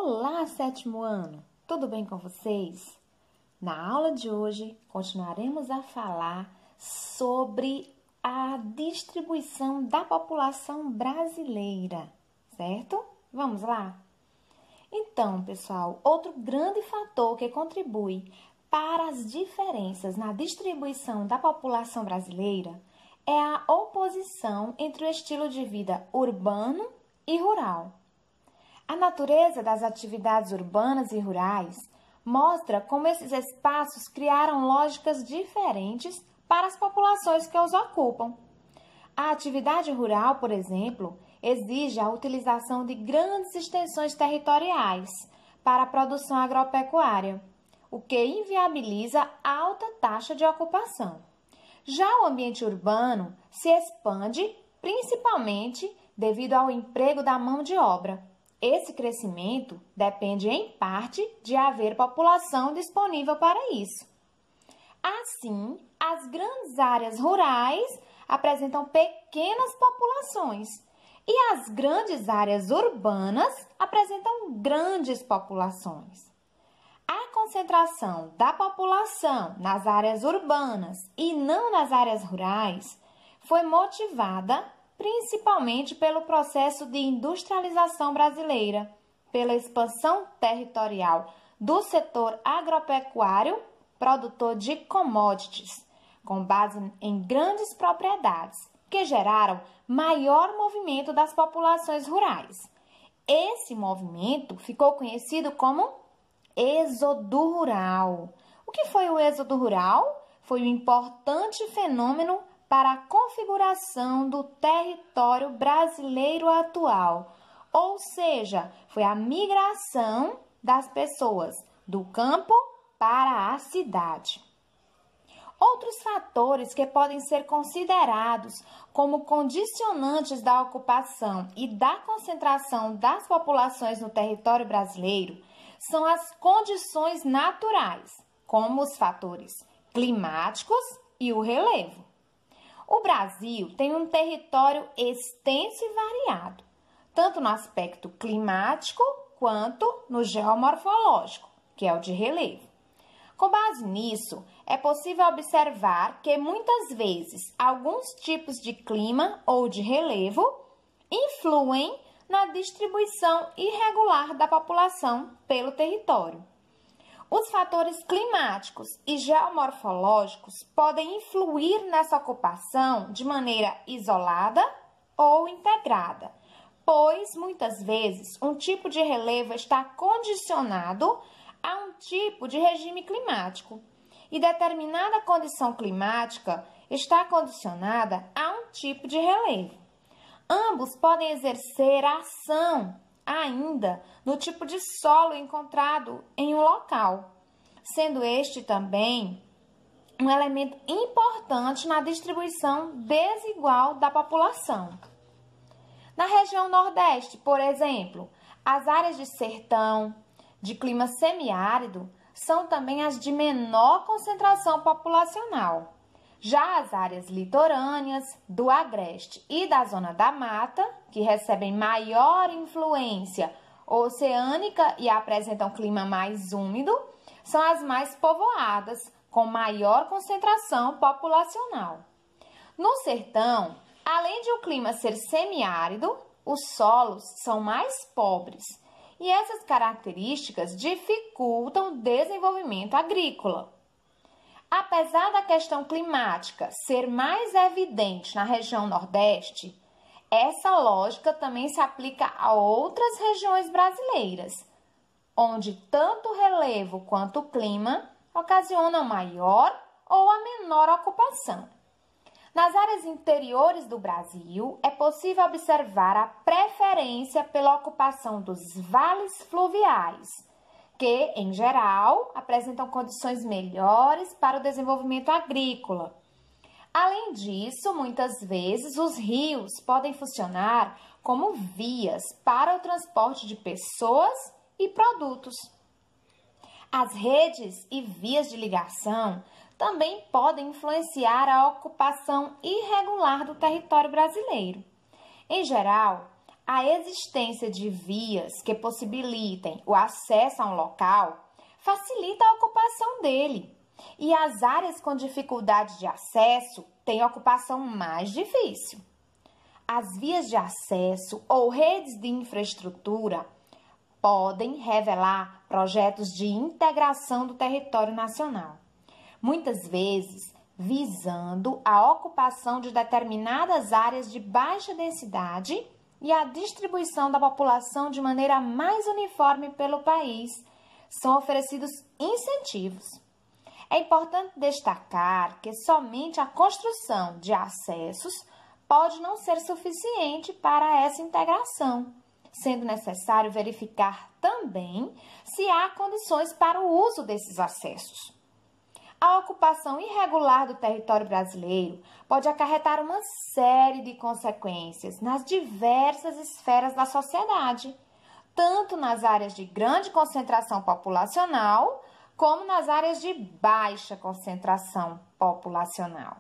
Olá, sétimo ano! Tudo bem com vocês? Na aula de hoje, continuaremos a falar sobre a distribuição da população brasileira, certo? Vamos lá? Então, pessoal, outro grande fator que contribui para as diferenças na distribuição da população brasileira é a oposição entre o estilo de vida urbano e rural. A natureza das atividades urbanas e rurais mostra como esses espaços criaram lógicas diferentes para as populações que os ocupam. A atividade rural, por exemplo, exige a utilização de grandes extensões territoriais para a produção agropecuária, o que inviabiliza alta taxa de ocupação. Já o ambiente urbano se expande principalmente devido ao emprego da mão de obra. Esse crescimento depende, em parte, de haver população disponível para isso. Assim, as grandes áreas rurais apresentam pequenas populações e as grandes áreas urbanas apresentam grandes populações. A concentração da população nas áreas urbanas e não nas áreas rurais foi motivada principalmente pelo processo de industrialização brasileira, pela expansão territorial do setor agropecuário, produtor de commodities, com base em grandes propriedades, que geraram maior movimento das populações rurais. Esse movimento ficou conhecido como êxodo rural. O que foi o êxodo rural? Foi um importante fenômeno para a configuração do território brasileiro atual, ou seja, foi a migração das pessoas do campo para a cidade. Outros fatores que podem ser considerados como condicionantes da ocupação e da concentração das populações no território brasileiro são as condições naturais, como os fatores climáticos e o relevo. O Brasil tem um território extenso e variado, tanto no aspecto climático quanto no geomorfológico, que é o de relevo. Com base nisso, é possível observar que muitas vezes alguns tipos de clima ou de relevo influem na distribuição irregular da população pelo território. Os fatores climáticos e geomorfológicos podem influir nessa ocupação de maneira isolada ou integrada, pois muitas vezes um tipo de relevo está condicionado a um tipo de regime climático e determinada condição climática está condicionada a um tipo de relevo. Ambos podem exercer ação ainda no tipo de solo encontrado em um local, sendo este também um elemento importante na distribuição desigual da população. Na região Nordeste, por exemplo, as áreas de sertão, de clima semiárido, são também as de menor concentração populacional. Já as áreas litorâneas, do agreste e da zona da mata, que recebem maior influência oceânica e apresentam clima mais úmido, são as mais povoadas, com maior concentração populacional. No sertão, além de o clima ser semiárido, os solos são mais pobres e essas características dificultam o desenvolvimento agrícola. Apesar da questão climática ser mais evidente na região Nordeste, essa lógica também se aplica a outras regiões brasileiras, onde tanto o relevo quanto o clima ocasionam maior ou a menor ocupação. Nas áreas interiores do Brasil, é possível observar a preferência pela ocupação dos vales fluviais, que, em geral, apresentam condições melhores para o desenvolvimento agrícola. Além disso, muitas vezes, os rios podem funcionar como vias para o transporte de pessoas e produtos. As redes e vias de ligação também podem influenciar a ocupação irregular do território brasileiro. Em geral, A existência de vias que possibilitem o acesso a um local facilita a ocupação dele. E as áreas com dificuldade de acesso têm ocupação mais difícil. As vias de acesso ou redes de infraestrutura podem revelar projetos de integração do território nacional, muitas vezes visando a ocupação de determinadas áreas de baixa densidade e a distribuição da população de maneira mais uniforme pelo país. São oferecidos incentivos. É importante destacar que somente a construção de acessos pode não ser suficiente para essa integração, sendo necessário verificar também se há condições para o uso desses acessos. A ocupação irregular do território brasileiro pode acarretar uma série de consequências nas diversas esferas da sociedade, tanto nas áreas de grande concentração populacional, como nas áreas de baixa concentração populacional.